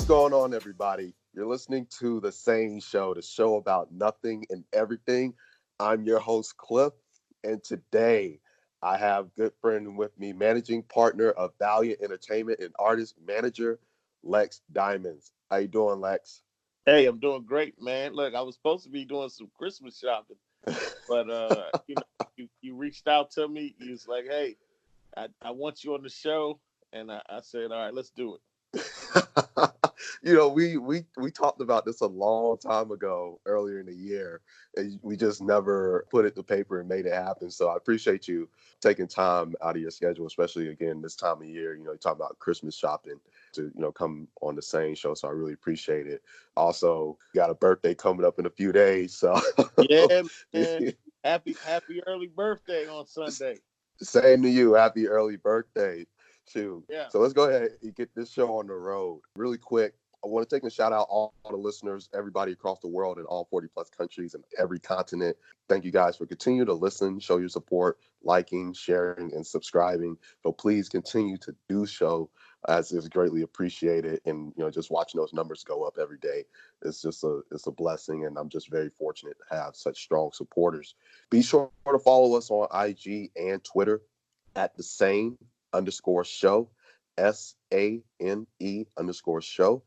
going on, everybody? You're listening to the SANE Show, the show about nothing and everything. I'm your host, Cliff, and today I have good friend with me, managing partner of Valiant Entertainment and artist manager, Lex Dimonds. How you doing, Lex? Hey, I'm doing great, man. Look, I was supposed to be doing some Christmas shopping, but you reached out to me. You was like, "Hey, I want you on the show," and I said, "All right, let's do it." We talked about this a long time ago, earlier in the year, and we just never put it to paper and made it happen. So I appreciate you taking time out of your schedule, especially again this time of year. You talk about Christmas shopping to come on the SANE Show. So I really appreciate it. Also, got a birthday coming up in a few days, so Yeah, man. Happy early birthday on Sunday. same to you. Happy early birthday. Shoot. Yeah. So let's go ahead and get this show on the road. Really quick, I want to take a shout out all the listeners, everybody across the world in all 40 plus countries and every continent. Thank you guys for continuing to listen, show your support, liking, sharing, and subscribing. So please continue to do so, as it's greatly appreciated. And just watching those numbers go up every day, it's a blessing. And I'm just very fortunate to have such strong supporters. Be sure to follow us on IG and Twitter at the SANE_show, SANE_show.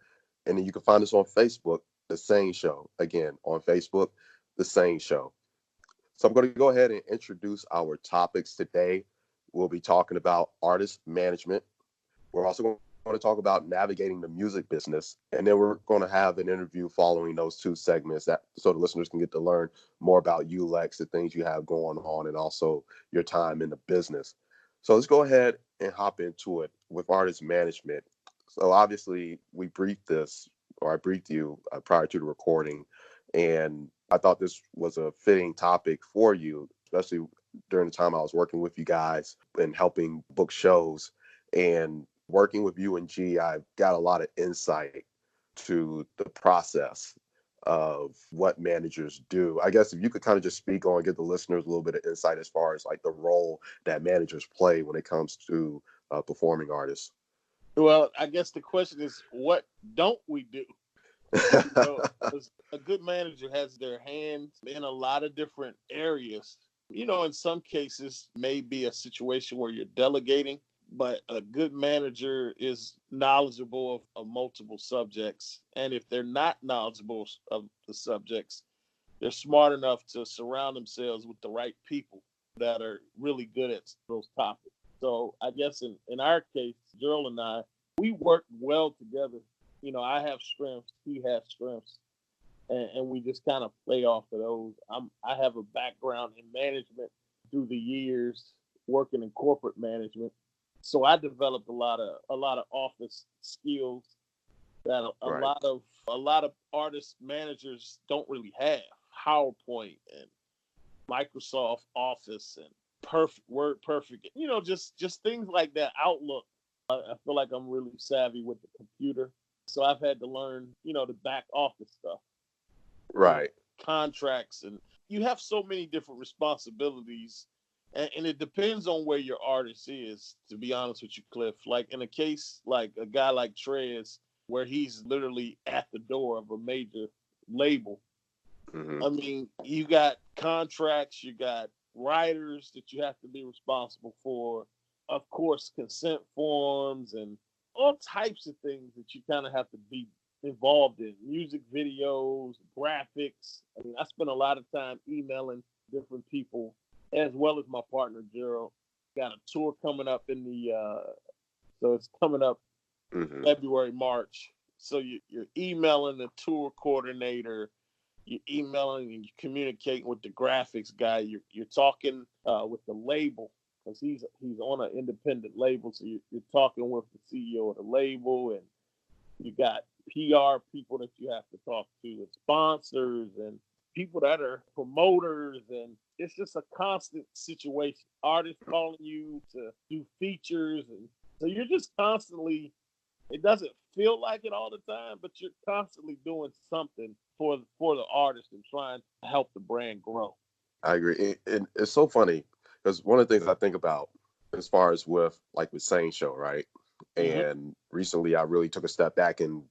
And then you can find us on Facebook, The SANE Show. Again, on Facebook, The SANE Show. So I'm going to go ahead and introduce our topics today. We'll be talking about artist management. We're also going to talk about navigating the music business. And then we're going to have an interview following those two segments so the listeners can get to learn more about you, Lex, the things you have going on, and also your time in the business. So let's go ahead and hop into it with artist management. So obviously we briefed this, or I briefed you prior to the recording, and I thought this was a fitting topic for you, especially during the time I was working with you guys and helping book shows. And working with you and G, I've got a lot of insight to the process of what managers do. I guess if you could kind of just speak on, give the listeners a little bit of insight as far as like the role that managers play when it comes to performing artists. Well, I guess the question is, what don't we do? So, 'cause a good manager has their hands in a lot of different areas. In some cases, may be a situation where you're delegating, but a good manager is knowledgeable of multiple subjects. And if they're not knowledgeable of the subjects, they're smart enough to surround themselves with the right people that are really good at those topics. So I guess in our case, Gerald and I, we work well together. I have strengths, he has strengths, and we just kind of play off of those. I have a background in management through the years, working in corporate management. So I developed a lot of office skills that Right. a lot of artist managers don't really have. PowerPoint and Microsoft Office and Perfect Word Perfect. Just things like that. Outlook. I feel like I'm really savvy with the computer. So I've had to learn, the back office stuff. Right. Contracts, and you have so many different responsibilities, and it depends on where your artist is, to be honest with you, Cliff. Like in a case like a guy like Trez, where he's literally at the door of a major label. Mm-hmm. I mean, you got contracts, you got writers that you have to be responsible for, of course, consent forms and all types of things that you kind of have to be involved in. Music videos, graphics. I mean, I spend a lot of time emailing different people, as well as my partner Gerald. Got a tour coming up so it's coming up Mm-hmm. February, March. So you're emailing the tour coordinator, you're emailing and you're communicating with the graphics guy. You're talking with the label, because he's on an independent label. So you're talking with the CEO of the label, and you got PR people that you have to talk to, and sponsors and people that are promoters, and it's just a constant situation. Artists calling you to do features, and so you're just constantly. It doesn't feel like it all the time, but you're constantly doing something for the artist and trying to help the brand grow. I agree. And it's so funny because one of the things I think about as far as with SANE Show, right? Mm-hmm. And recently I really took a step back and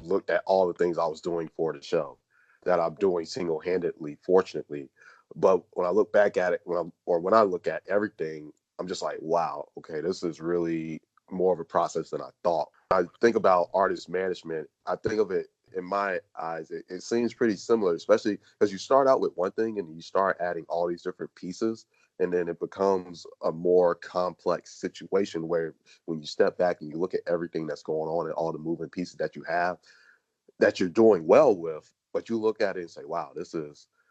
looked at all the things I was doing for the show that I'm doing single-handedly, fortunately. But when I look back at it, when I look at everything, I'm just like, wow, okay, this is really more of a process than I thought. I think about artist management. I think of it in my eyes, it seems pretty similar, especially because you start out with one thing and you start adding all these different pieces, and then it becomes a more complex situation where when you step back and you look at everything that's going on and all the moving pieces that you have that you're doing well with, but you look at it and say, wow,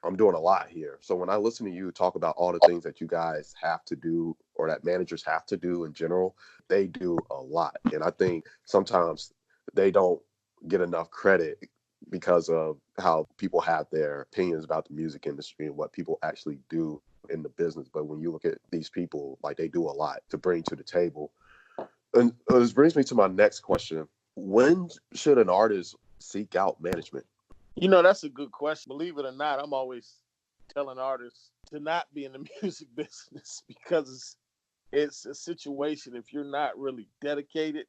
I'm doing a lot here. So when I listen to you talk about all the things that you guys have to do or that managers have to do in general, they do a lot. And I think sometimes they don't get enough credit because of how people have their opinions about the music industry and what people actually do in the business. But when you look at these people, like, they do a lot to bring to the table. And this brings me to my next question. When should an artist seek out management? That's a good question. Believe it or not, I'm always telling artists to not be in the music business because it's a situation. If you're not really dedicated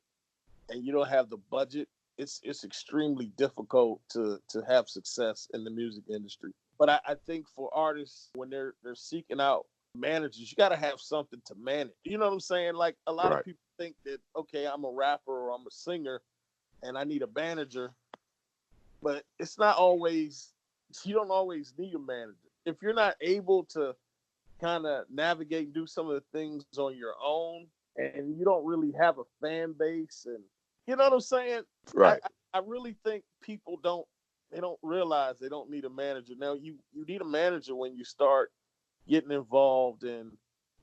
and you don't have the budget, it's extremely difficult to have success in the music industry. But I think for artists, when they're seeking out managers, you got to have something to manage. You know what I'm saying? Like, a lot of Right. people think that, okay, I'm a rapper or I'm a singer and I need a manager, but it's not always. You don't always need a manager if you're not able to kind of navigate and do some of the things on your own, and you don't really have a fan base, and you know what I'm saying. I Right. I really think people don't realize they don't need a manager. Now you need a manager when you start getting involved in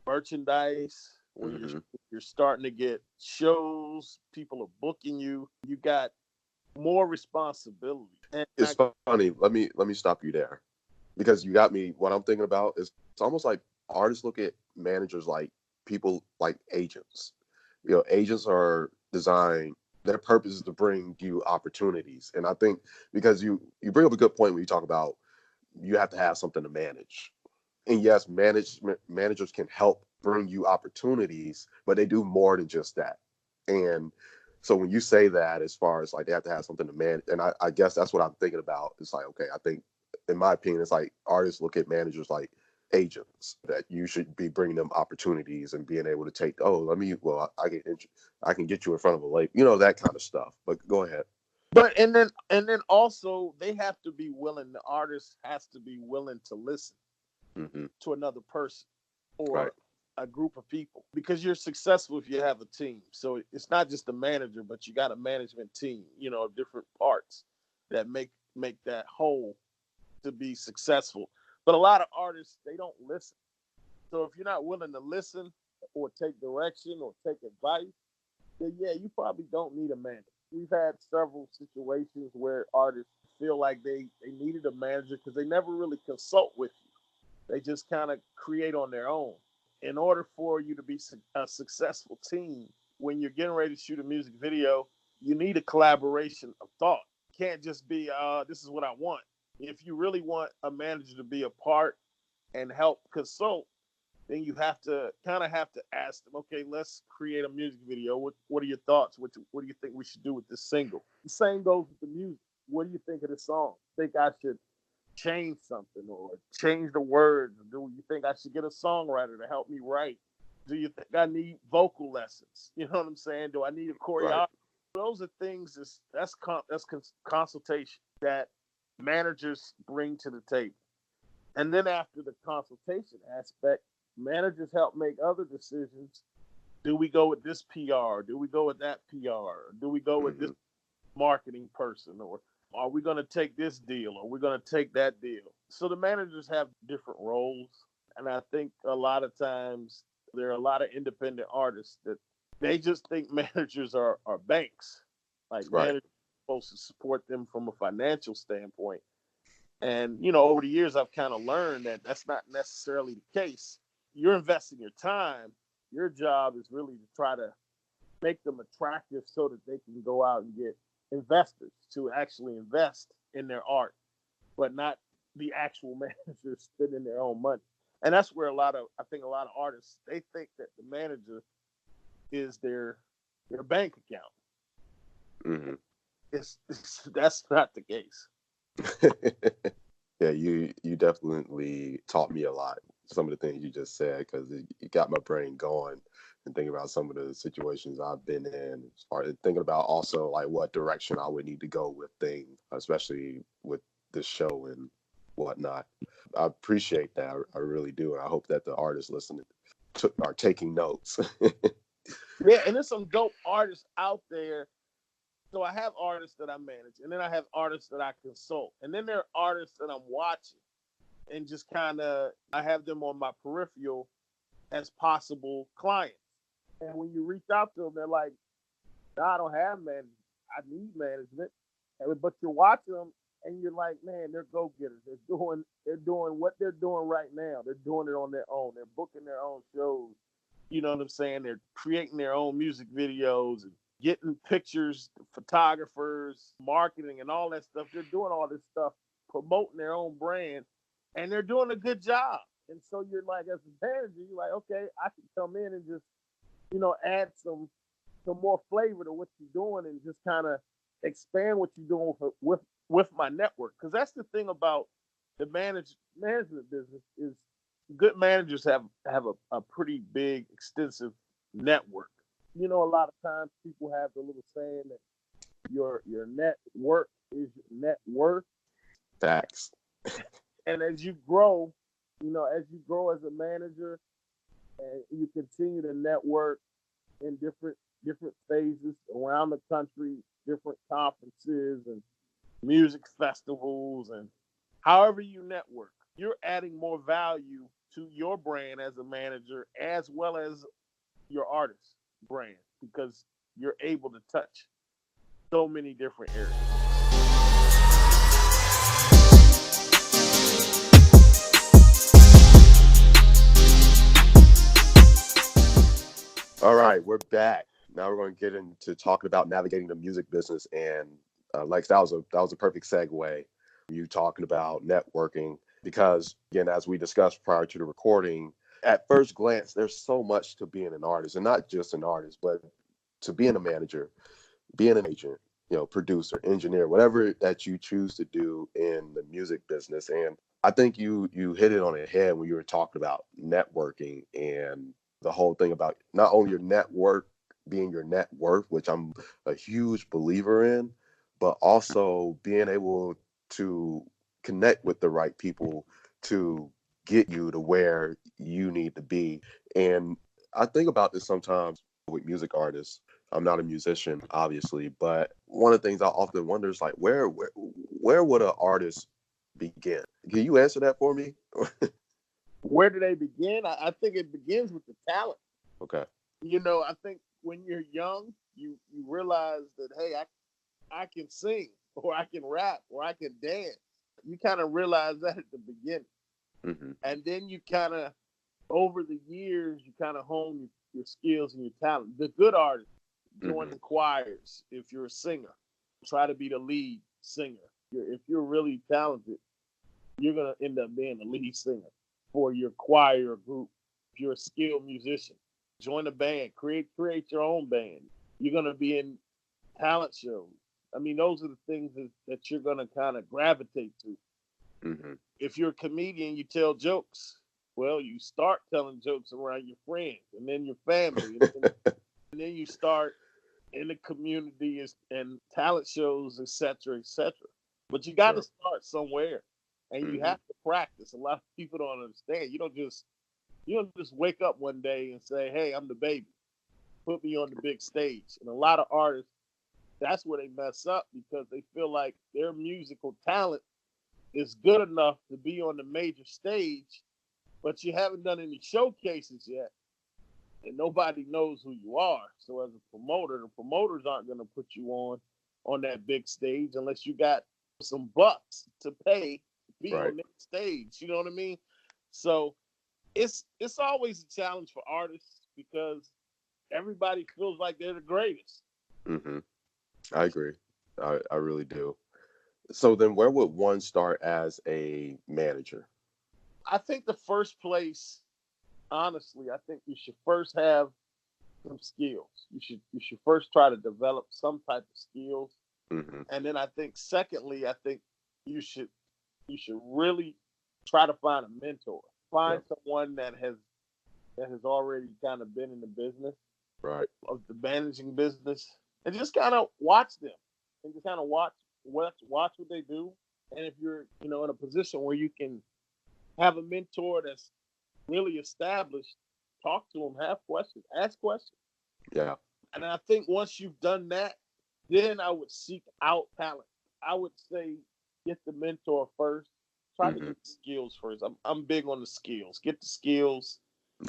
merchandise, when Hmm. you're starting to get shows, people are booking you. You got more responsibility. And It's funny. Let me stop you there because you got me. What I'm thinking about is it's almost like artists look at managers like people like agents. Agents are designed. Their purpose is to bring you opportunities, and I think because you bring up a good point when you talk about you have to have something to manage. And yes, managers can help bring you opportunities, but they do more than just that. And so when you say that, as far as like they have to have something to manage, and I guess that's what I'm thinking about. It's like, okay, I think in my opinion, it's like artists look at managers like agents that you should be bringing them opportunities and being able to take. Oh, I can get you in front of a lake, that kind of stuff. But go ahead. But and then also they have to be willing. The artist has to be willing to listen Hmm. to another person Right. or a group of people, because you're successful if you have a team. So it's not just a manager, but you got a management team, of different parts that make that whole to be successful. But a lot of artists, they don't listen. So if you're not willing to listen or take direction or take advice, then yeah, you probably don't need a manager. We've had several situations where artists feel like they needed a manager because they never really consult with you. They just kind of create on their own. In order for you to be a successful team, when you're getting ready to shoot a music video, you need a collaboration of thought. It can't just be, this is what I want. If you really want a manager to be a part and help consult, then you have to ask them, okay, let's create a music video. What are your thoughts? What do you think we should do with this single? The same goes with the music. What do you think of the song? Think I should change something or change the words? Do you think I should get a songwriter to help me write? Do you think I need vocal lessons? You know what I'm saying? Do I need a Right. choreographer? Those are things that's consultation that managers bring to the table. And then after the consultation aspect, managers help make other decisions. Do we go with this PR? Do we go with that PR? Do we go with this Hmm. marketing person? Or are we going to take this deal? Or are we going to take that deal? So the managers have different roles. And I think a lot of times there are a lot of independent artists that they just think managers are banks. Like, Right. managers are supposed to support them from a financial standpoint. And, over the years, I've kind of learned that that's not necessarily the case. You're investing your time. Your job is really to try to make them attractive so that they can go out and get investors to actually invest in their art, but not the actual managers spending their own money. And that's where I think a lot of artists, they think that the manager is their bank account. Hmm. That's not the case. Yeah, you definitely taught me a lot. Some of the things you just said, because it got my brain going and thinking about some of the situations I've been in, as far as thinking about also like what direction I would need to go with things, especially with this show and whatnot. I appreciate that. I really do. And I hope that the artists listening are taking notes. Yeah, and there's some dope artists out there. So I have artists that I manage, and then I have artists that I consult, and then there are artists that I'm watching, and just kind of I have them on my peripheral as possible clients. And when you reach out to them, they're like, "No, I don't have management. I need management." But you're watching them, and you're like, "Man, they're go getters. They're doing what they're doing right now. They're doing it on their own. They're booking their own shows. You know what I'm saying? They're creating their own music videos and getting pictures, photographers, marketing, and all that stuff. They're doing all this stuff, promoting their own brand, and they're doing a good job. And so you're like, as a manager, you're like, okay, I can come in and just, add some more flavor to what you're doing and just kind of expand what you're doing with my network. Because that's the thing about the management business is good managers have a pretty big, extensive network. A lot of times people have the little saying that your net worth is your net worth. Facts. And as you grow as a manager and you continue to network in different phases around the country, different conferences and music festivals, and however you network, you're adding more value to your brand as a manager as well as your artist brand because you're able to touch so many different areas. All right, we're back. Now we're going to get into talking about navigating the music business. And Lex, that was a perfect segue. You talking about networking because, again, as we discussed prior to the recording, at first glance, there's so much to being an artist, and not just an artist, but to being a manager, being an agent, producer, engineer, whatever that you choose to do in the music business. And I think you hit it on the head when you were talking about networking and the whole thing about not only your network being your net worth, which I'm a huge believer in, but also being able to connect with the right people to get you to where you need to be. And I think about this sometimes with music artists. I'm not a musician, obviously, but one of the things I often wonder is like, where would an artist begin? Can you answer that for me? Where do they begin? I think it begins with the talent. Okay. I think when you're young, you realize that hey, I can sing or I can rap or I can dance. You kind of realize that at the beginning, Mm-hmm. and then you kind of over the years you kind of hone your skills and your talent. The good artists join Mm-hmm. the choirs. If you're a singer, try to be the lead singer. If you're really talented, you're gonna end up being the lead singer for your choir or group. If you're a skilled musician, join a band, create your own band. You're gonna be in talent shows. I mean, those are the things that you're gonna kind of gravitate to. Mm-hmm. If you're a comedian, you tell jokes. Well, you start telling jokes around your friends and then your family, and then you start in the community and talent shows, etc., etc. But you got to Sure. start somewhere, and you Mm-hmm. have to practice. A lot of people don't understand. You don't just wake up one day and say, "Hey, I'm the baby. Put me on the big stage." And a lot of artists, that's where they mess up because they feel like their musical talent is good enough to be on the major stage, but you haven't done any showcases yet, and nobody knows who you are. So as a promoter, the promoters aren't going to put you on that big stage unless you got some bucks to pay to be Right. on that stage. You know what I mean? So it's always a challenge for artists because everybody feels like they're the greatest. Mm-hmm. I agree. I really do. So then where would one start as a manager? I think the first place, honestly, I think you should first have some skills. You should first try to develop some type of skills. Mm-hmm. And then I think secondly, I think you should really try to find a mentor. Find Yep. someone that has already kind of been in the business Right. of the managing business, and just kind of watch them and just kind of watch what they do. And if you're in a position where you can have a mentor that's really established, talk to them, have questions, ask questions. Yeah. And I think once you've done that, then I would seek out talent. I would say get the mentor first. Try to Mm-hmm. get the skills first. I'm big on the skills. Get the skills,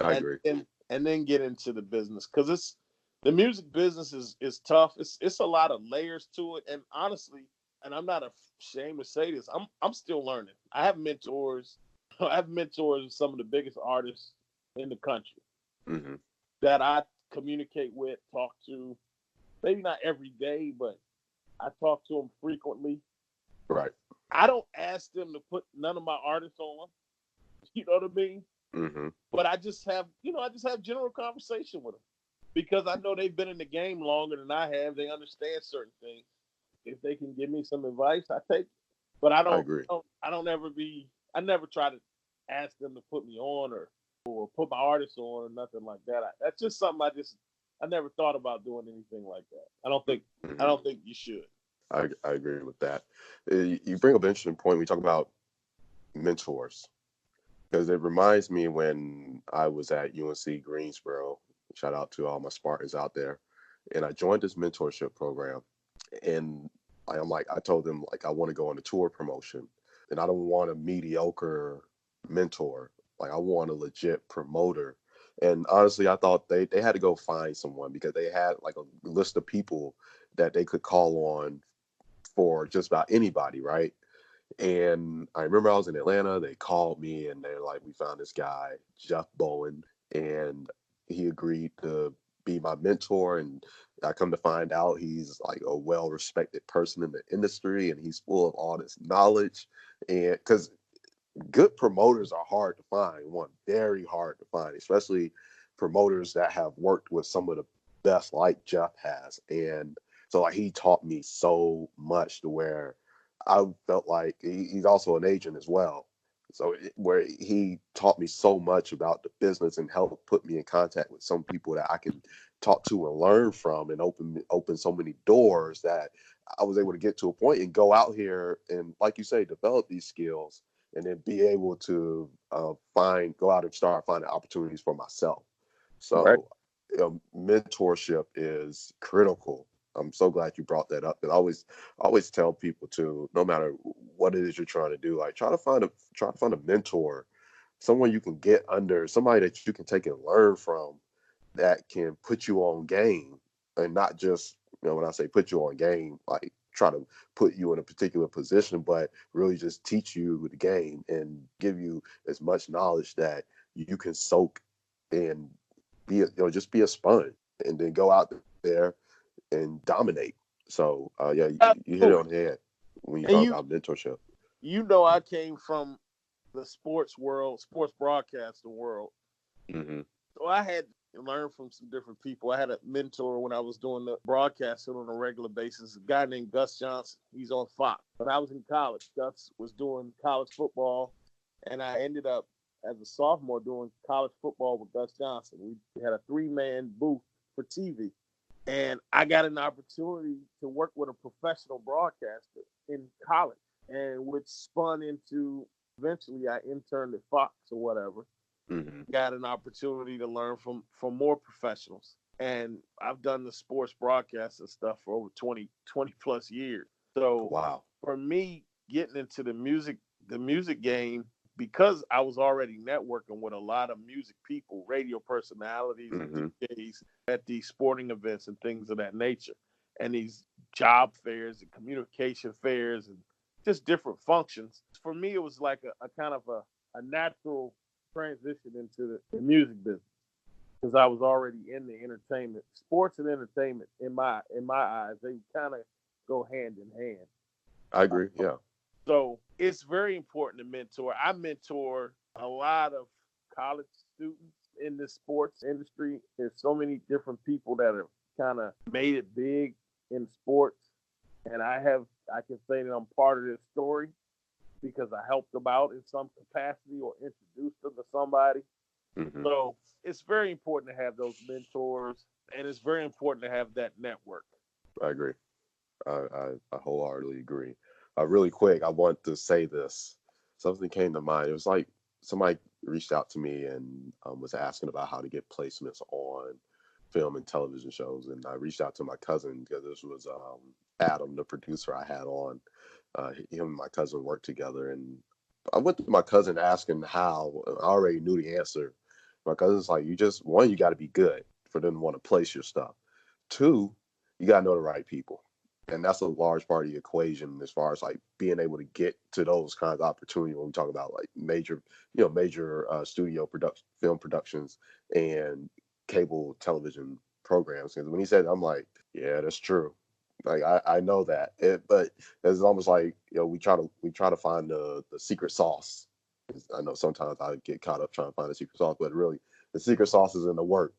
I and agree. then get into the business, because the music business is tough. It's a lot of layers to it, and honestly, and I'm not ashamed to say this, I'm still learning. I have mentors. I have mentors of some of the biggest artists in the country Mm-hmm. that I communicate with, talk to. Maybe not every day, but I talk to them frequently. Right. I don't ask them to put none of my artists on. You know what I mean? Mm-hmm. But I just have general conversation with them because I know they've been in the game longer than I have. They understand certain things. If they can give me some advice, I take it. But I I don't, agree. I don't ever be. I never try to ask them to put me on or put my artists on or nothing like that. That's just something I never thought about doing anything like that. I Mm-hmm. don't think you should. I agree with that. You bring up an interesting point. We talk about mentors because it reminds me when I was at UNC Greensboro. Shout out to all my Spartans out there, and I joined this mentorship program. And I told them like I want to go on a tour promotion, and I don't want a mediocre mentor. Like I want a legit promoter. And honestly, I thought they had to go find someone because they had like a list of people that they could call on for just about anybody, right? And I remember I was in Atlanta. They called me and they're like, "We found this guy, Jeff Bowen, and he agreed to be my mentor." And I come to find out he's like a well-respected person in the industry, and he's full of all this knowledge. And because good promoters are hard to find, one very hard to find, especially promoters that have worked with some of the best, like Jeff has. And so, like, he taught me so much to where I felt like he's also an agent as well. So, where he taught me so much about the business and helped put me in contact with some people that I can talk to and learn from, and open so many doors that I was able to get to a point and go out here and, like you say, develop these skills and then be able to go out and start finding opportunities for myself. Right. So, mentorship is critical. I'm so glad you brought that up. And I always tell people to, no matter what it is you're trying to do, like try to find a mentor, someone you can get under, somebody that you can take and learn from, that can put you on game, and not just, when I say put you on game, like try to put you in a particular position, but really just teach you the game and give you as much knowledge that you can soak and just be a sponge, and then go out there and dominate. So yeah, you hit it on Absolutely. the head when you And talk about mentorship. I came from the sports world, sports broadcasting world. Hmm. So I had to learn from some different people. I had a mentor when I was doing the broadcasting on a regular basis, a guy named Gus Johnson. He's on Fox. When I was in college, Gus was doing college football, and I ended up as a sophomore doing college football with Gus Johnson. We had a 3-man booth for TV. And I got an opportunity to work with a professional broadcaster in college, and which spun into eventually I interned at Fox or whatever. Hmm. Got an opportunity to learn from more professionals. And I've done the sports broadcasting stuff for over 20 plus years. So Wow. for me, getting into the music game, because I was already networking with a lot of music people, radio personalities and Hmm. DJs at these sporting events and things of that nature, and these job fairs and communication fairs and just different functions. For me, it was like a kind of a natural transition into the music business because I was already in the entertainment, sports and entertainment. In my eyes, they kind of go hand in hand. I agree. Yeah. So it's very important to mentor. I mentor a lot of college students in the sports industry. There's so many different people that have kind of made it big in sports. and I can say that I'm part of this story because I helped them out in some capacity or introduced them to somebody. Hmm. So it's very important to have those mentors, and it's very important to have that network. I agree. I wholeheartedly agree. Really quick, I want to say this. Something came to mind. It was like somebody reached out to me and was asking about how to get placements on film and television shows, and I reached out to my cousin because this was Adam, the producer I had on. Him and my cousin worked together, and I went to my cousin asking how. I already knew the answer. My cousin's like, you just one, you got to be good for them to want to place your stuff. Two, you got to know the right people, and that's a large part of the equation as far as like being able to get to those kinds of opportunities when we talk about like major studio production, film productions, and cable television programs. Because when he said, I'm like, yeah, that's true. Like I know that, but it's almost like we try to find the secret sauce. I know sometimes I get caught up trying to find the secret sauce, but really the secret sauce is in the work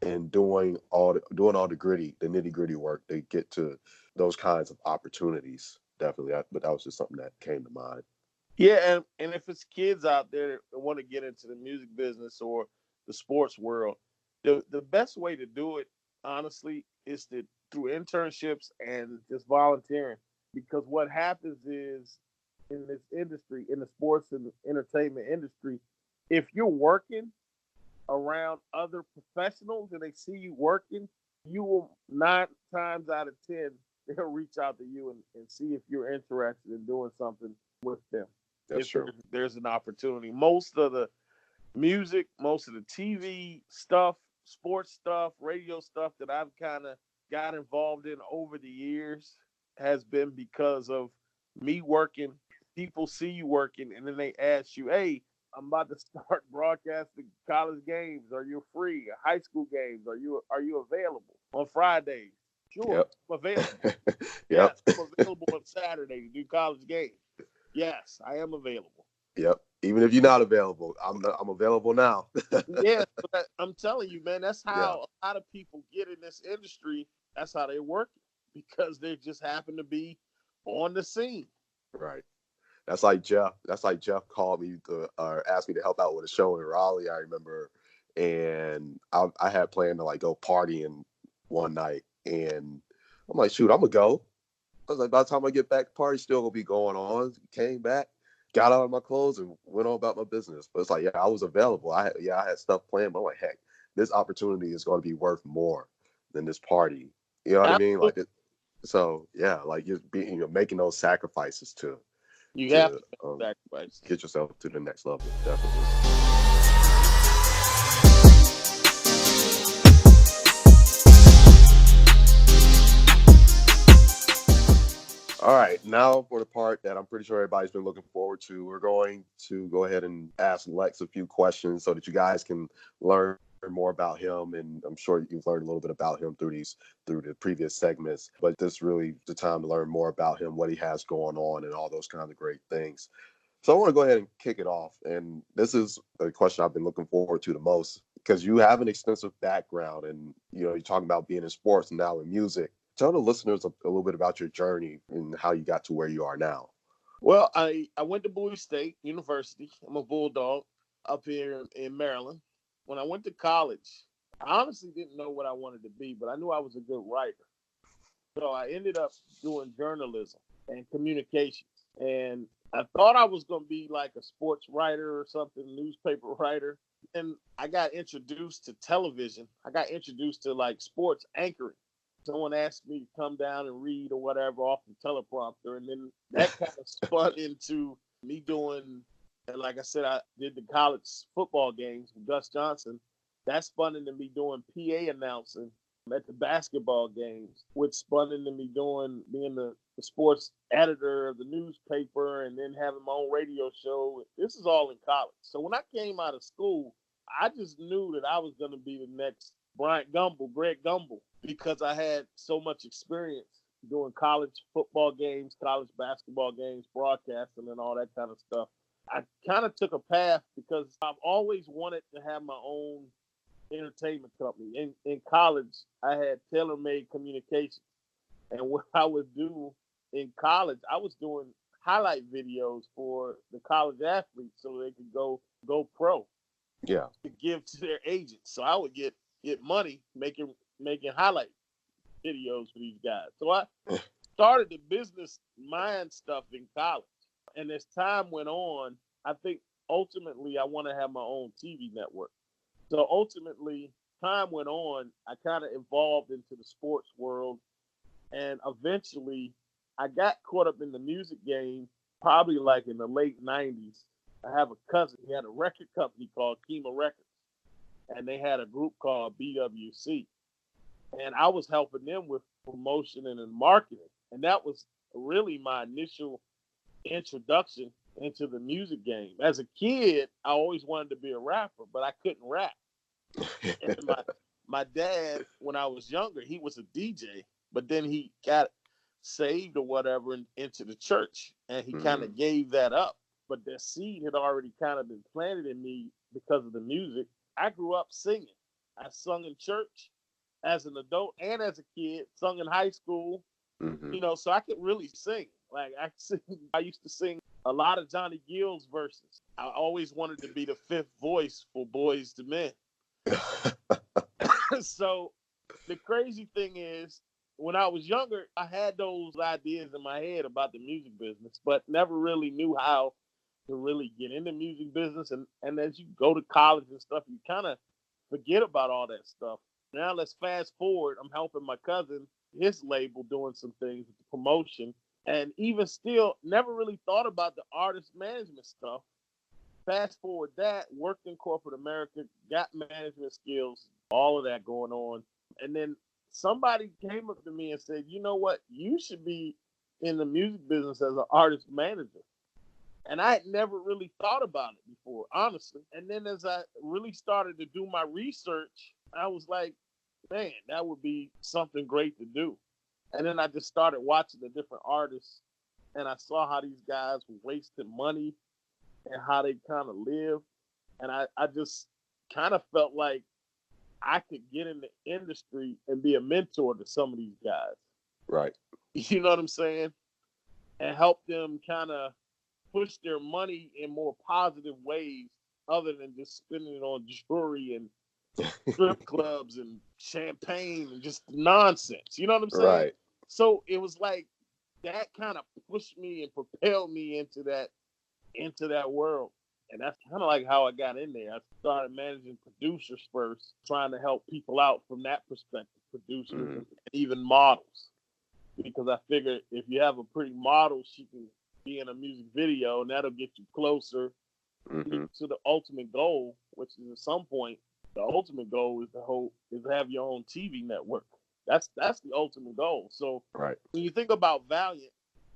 and doing all the nitty gritty work to get to those kinds of opportunities. Definitely, but that was just something that came to mind. Yeah, and if it's kids out there that want to get into the music business or the sports world, the best way to do it, honestly, is to through internships and just volunteering. Because what happens is in this industry, in the sports and entertainment industry, if you're working around other professionals and they see you working, you will 9 times out of 10 they'll reach out to you and see if you're interested in doing something with them. That's If true. there's an opportunity, most of the music, most of the TV stuff, sports stuff, radio stuff that I've kind of got involved in over the years has been because of me working. People see you working, and then they ask you, "Hey, I'm about to start broadcasting college games. Are you free? High school games? Are you available on Fridays? Sure, Yep. I'm available. Yep. Yes, I'm available on Saturday to do college games. Yes, I am available. Yep. Even if you're not available, I'm available now. Yeah, but I'm telling you, man, that's Yeah. how a lot of people get in this industry. That's how they work it because they just happen to be on the scene. Right. That's like Jeff. That's like Jeff called me to asked me to help out with a show in Raleigh. I remember, and I had planned to like go partying one night, and I'm like, shoot, I'm gonna go. I was like, by the time I get back, the party's still gonna be going on. Came back, got out of my clothes, and went on about my business. But it's like, yeah, I was available. I had stuff planned, but I'm like, heck, this opportunity is going to be worth more than this party. You know what I mean? Absolutely. Like it. So yeah, like you're making those sacrifices to You have to to make um, sacrifices. get yourself to the next level. Definitely. All right, now for the part that I'm pretty sure everybody's been looking forward to. We're going to go ahead and ask Lex a few questions so that you guys can learn more about him. And I'm sure you've learned a little bit about him through the previous segments. But this really the time to learn more about him, what he has going on, and all those kinds of great things. So I want to go ahead and kick it off. And this is a question I've been looking forward to the most because you have an extensive background and you're talking about being in sports and now in music. Tell the listeners a little bit about your journey and how you got to where you are now. Well, I went to Bowie State University. I'm a Bulldog up here in Maryland. When I went to college, I honestly didn't know what I wanted to be, but I knew I was a good writer. So I ended up doing journalism and communications. And I thought I was going to be like a sports writer or something, newspaper writer. And I got introduced to television. I got introduced to like sports anchoring. Someone asked me to come down and read or whatever off the teleprompter. And then that kind of spun into me doing, and like I said, I did the college football games with Gus Johnson. That spun into me doing PA announcing at the basketball games, which spun into me being the sports editor of the newspaper and then having my own radio show. This is all in college. So when I came out of school, I just knew that I was going to be the next Greg Gumbel, because I had so much experience doing college football games, college basketball games, broadcasting, and all that kind of stuff. I kind of took a path because I've always wanted to have my own entertainment company. In college, I had Tailor Made Communications. And what I would do in college, I was doing highlight videos for the college athletes so they could go pro Yeah. to give to their agents. So I would get money making highlight videos for these guys. So I started the business mind stuff in college. And as time went on, I think ultimately I want to have my own TV network. So ultimately, time went on, I kind of evolved into the sports world. And eventually, I got caught up in the music game probably like in the late 90s. I have a cousin. He had a record company called Kima Records, and they had a group called BWC. And I was helping them with promotion and marketing. And that was really my initial introduction into the music game. As a kid, I always wanted to be a rapper, but I couldn't rap. And my dad, when I was younger, he was a DJ, but then he got saved or whatever into the church, and he kind of gave that up. But that seed had already kind of been planted in me because of the music. I grew up singing. I sung in church as an adult and as a kid, sung in high school, so I could really sing. Like I used to sing a lot of Johnny Gill's verses. I always wanted to be the fifth voice for Boys to Men. So the crazy thing is, when I was younger, I had those ideas in my head about the music business, but never really knew how to really get into music business. And as you go to college and stuff, you kind of forget about all that stuff. Now let's fast forward. I'm helping my cousin, his label, doing some things with the promotion. And even still, never really thought about the artist management stuff. Fast forward that, worked in corporate America, got management skills, all of that going on. And then somebody came up to me and said, you know what? You should be in the music business as an artist manager. And I had never really thought about it before, honestly. And then as I really started to do my research, I was like, man, that would be something great to do. And then I just started watching the different artists, and I saw how these guys were wasting money and how they kind of live. And I just kind of felt like I could get in the industry and be a mentor to some of these guys. Right. You know what I'm saying? And help them kind of push their money in more positive ways other than just spending it on jewelry and strip clubs and champagne and just nonsense. You know what I'm saying? Right. So it was like that kind of pushed me and propelled me into that world. And that's kind of like how I got in there. I started managing producers first, trying to help people out from that perspective, producers and even models. Because I figured if you have a pretty model, she can be in a music video, and that'll get you closer to the ultimate goal, which is at some point, the ultimate goal is to have your own TV network. That's the ultimate goal. So right. When you think about Valiant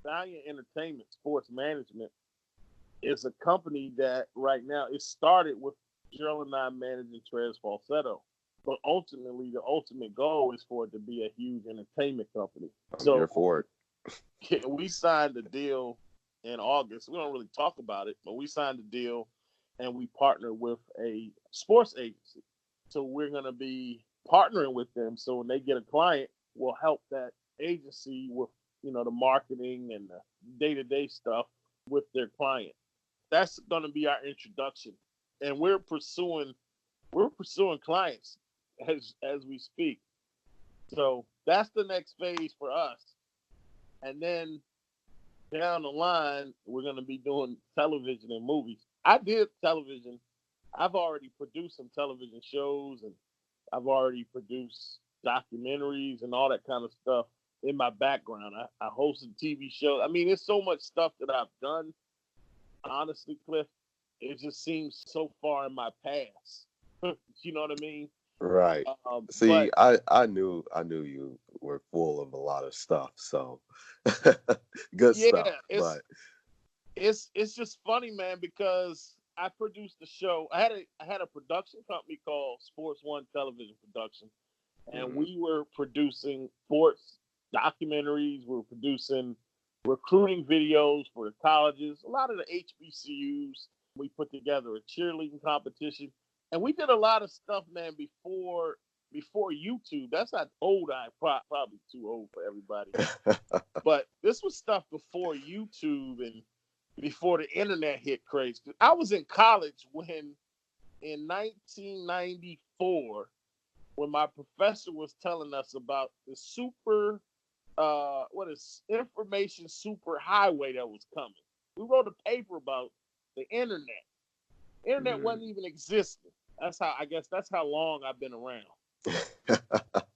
Entertainment Sports Management is a company that right now it started with Gerald and I managing Trez Falsetto. But ultimately, the ultimate goal is for it to be a huge entertainment company. I'm here for it. We signed a deal in August. We don't really talk about it, but we signed a deal and we partnered with a sports agency. So we're going to be partnering with them. So when they get a client, we'll help that agency with, the marketing and the day-to-day stuff with their client. That's going to be our introduction. And we're pursuing clients as we speak. So that's the next phase for us. And then down the line, we're going to be doing television and movies. I did television. I've already produced some television shows, and I've already produced documentaries and all that kind of stuff in my background. I hosted TV shows. I mean, there's so much stuff that I've done. Honestly, Cliff, it just seems so far in my past. You know what I mean? Right. See, I knew you were full of a lot of stuff. So good stuff. But it's just funny, man, because I produced a show. I had a production company called Sports One Television Production, and we were producing sports documentaries. We were producing recruiting videos for the colleges, a lot of the HBCUs. We put together a cheerleading competition. And we did a lot of stuff, man, before before YouTube. That's not old. Probably too old for everybody. But this was stuff before YouTube and before the internet hit crazy. I was in college when, in 1994, when my professor was telling us about the information super highway that was coming. We wrote a paper about the internet. Internet wasn't even existing. That's how long I've been around.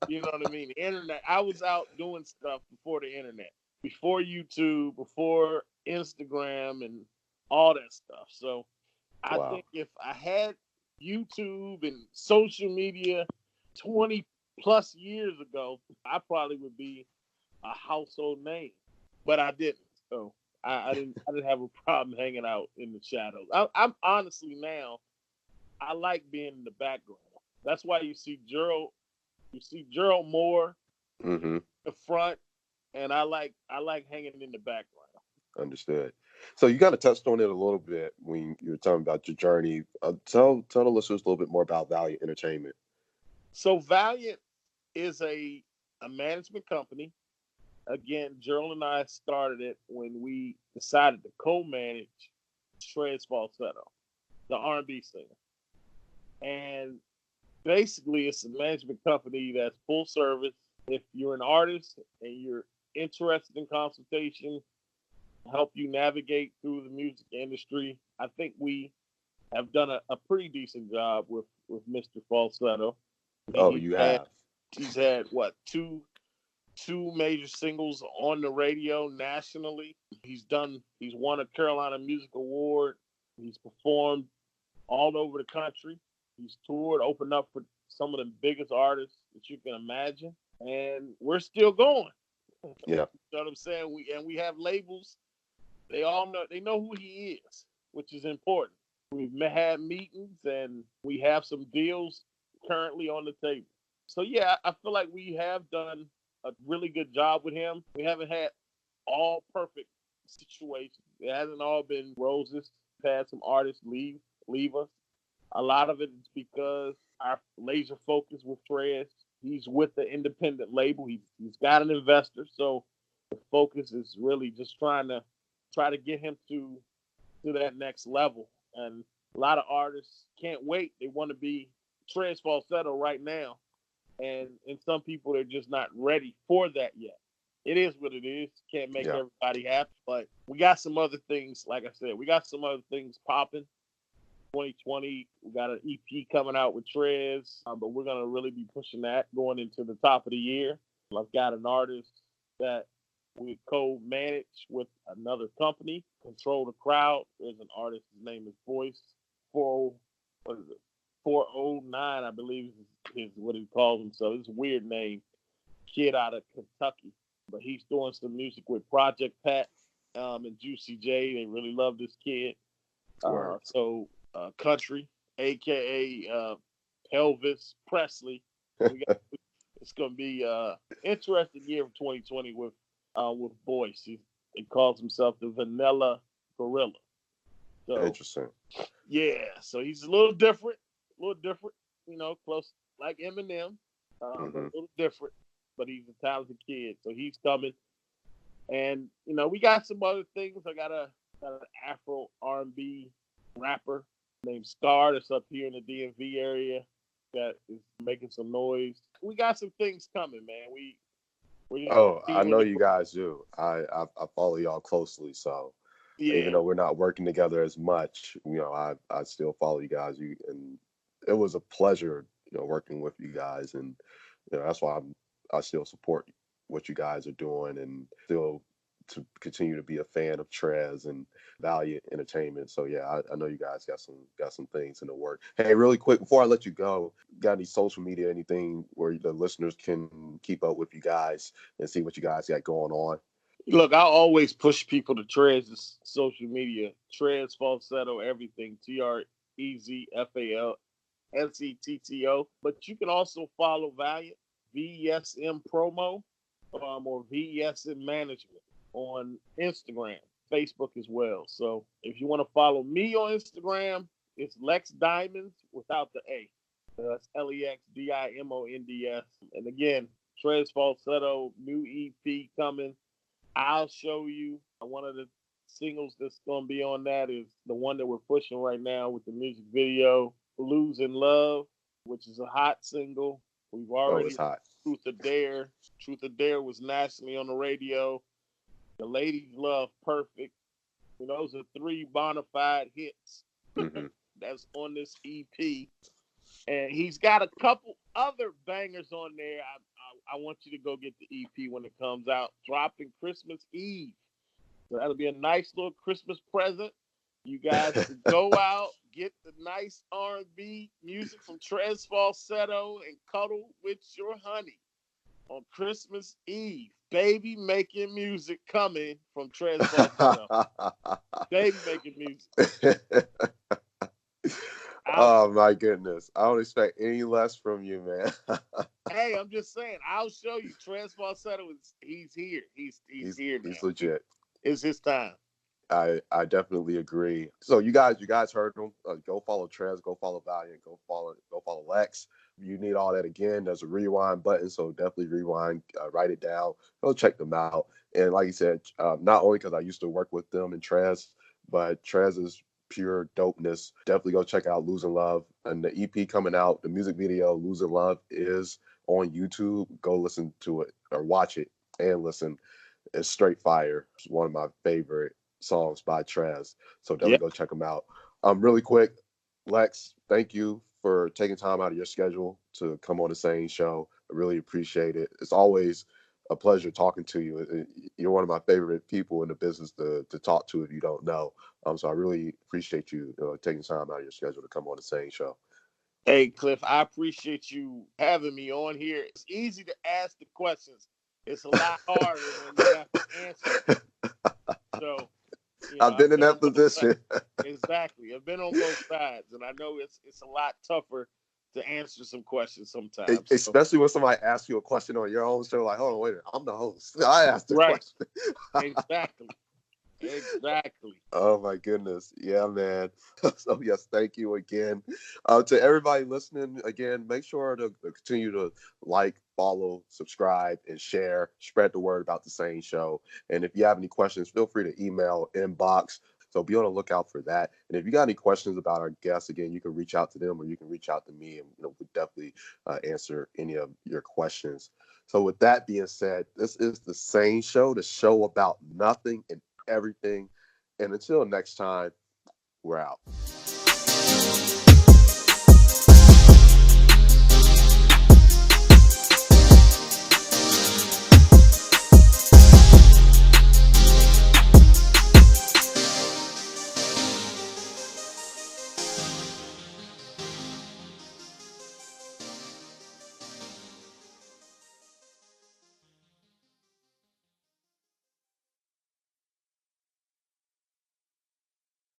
You know what I mean? The internet. I was out doing stuff before the internet, before YouTube, before Instagram, and all that stuff. So I think if I had YouTube and social media 20 plus years ago, I probably would be a household name. But I didn't. So I didn't have a problem hanging out in the shadows. I'm honestly now, I like being in the background. That's why you see Gerald more Mm-hmm. the front, and I like hanging in the background. Understood. So you kind of touched on it a little bit when you were talking about your journey. Tell the listeners a little bit more about Valiant Entertainment. So Valiant is a management company. Again, Gerald and I started it when we decided to co-manage Trez Falsetto, the R&B singer. And basically, it's a management company that's full service. If you're an artist and you're interested in consultation, help you navigate through the music industry, I think we have done a pretty decent job with Mr. Falsetto. He's had what, two major singles on the radio nationally. He's won a Carolina Music Award. He's performed all over the country. He's toured, opened up for some of the biggest artists that you can imagine, and we're still going. Yeah. You know what I'm saying? We have labels. They know who he is, which is important. We've had meetings and we have some deals currently on the table. So yeah, I feel like we have done a really good job with him. We haven't had all perfect situations. It hasn't all been roses. We've had some artists leave us. A lot of it is because our laser focus with Trez. He's with the independent label. He's got an investor, so the focus is really just try to get him to that next level. And a lot of artists can't wait. They want to be Trez Falsetto right now. And some people, they're just not ready for that yet. It is what it is. Can't make everybody happy. But we got some other things, like I said, we got some other things popping. 2020, we got an EP coming out with Trez, but we're going to really be pushing that going into the top of the year. I've got an artist that we co-manage with another company, Control the Crowd. There's an artist, his name is Voice 409, I believe is what he calls himself. It's a weird name. Kid out of Kentucky. But he's doing some music with Project Pat and Juicy J. They really love this kid. Country, a.k.a. Elvis Presley. It's going to be an interesting year of 2020 with Boyce. He calls himself the Vanilla Gorilla. So, interesting. Yeah, so he's a little different, close like Eminem, a little different, but he's a talented kid. So he's coming, and we got some other things. I got an Afro R&B rapper named Scar that's up here in the DMV area that is making some noise. We got some things coming, man. I know you guys do. I follow y'all closely, so even though we're not working together as much, I still follow you guys. And it was a pleasure, working with you guys, and that's why I still support what you guys are doing, and still to continue to be a fan of Trez and Valiant Entertainment. So yeah, I know you guys got some things in the work. Hey, really quick before I let you go, got any social media, anything where the listeners can keep up with you guys and see what you guys got going on? Look, I always push people to Trez's social media. Trez Falsetto, everything. TREZFALSETTO. But you can also follow Valiant, VSM Promo, or VSM Management on Instagram, Facebook as well. So if you want to follow me on Instagram, it's Lex Dimonds without the A. That's LexDimonds. And again, Trez Falsetto, new EP coming. I'll show you. One of the singles that's going to be on that is the one that we're pushing right now with the music video, Losing Love, which is a hot single. We've already it's hot. Truth or Dare. Truth or Dare was nationally on the radio. The ladies love Perfect. Those are 3 bona fide hits that's on this EP. And he's got a couple other bangers on there. I want you to go get the EP when it comes out. Dropping Christmas Eve. So that'll be a nice little Christmas present. You guys can go out, get the nice R&B music from Trez Falsetto and cuddle with your honey on Christmas Eve. Baby making music coming from Trez Falsetto. Baby making music. Oh my goodness. I don't expect any less from you, man. Hey, I'm just saying, I'll show you. Trez Falsetto he's here. He's here now. He's legit. It's his time. I definitely agree. So you guys heard him. Go follow Trez, go follow Valiant, go follow Lex. You need all that again. There's a rewind button, so definitely rewind, write it down, go check them out. And like you said, not only because I used to work with them and Trez, but Trez is pure dopeness. Definitely go check out Losing Love. And the EP coming out, the music video Losing Love is on YouTube. Go listen to it or watch it and listen. It's straight fire. It's one of my favorite songs by Trez. So definitely go check them out. Really quick, Lex, thank you for taking time out of your schedule to come on the SANE Show. I really appreciate it. It's always a pleasure talking to you. You're one of my favorite people in the business to talk to if you don't know. So I really appreciate you taking time out of your schedule to come on the SANE Show. Hey, Cliff, I appreciate you having me on here. It's easy to ask the questions. It's a lot harder when you have to answer. So, I've been in that position. Exactly. I've been on both sides, and I know it's a lot tougher to answer some questions sometimes. Especially when somebody asks you a question on your own show, like, hold on, wait a minute, I'm the host. I asked the question. Exactly. Oh my goodness. Yeah, man. So yes, thank you again. To everybody listening, again, make sure to continue to like, follow, subscribe, and share. Spread the word about the SANE Show. And if you have any questions, feel free to email inbox. So be on the lookout for that. And if you got any questions about our guests, again, you can reach out to them or you can reach out to me, and we'll definitely answer any of your questions. So with that being said, this is the SANE Show, the show about nothing and everything. And until next time, we're out.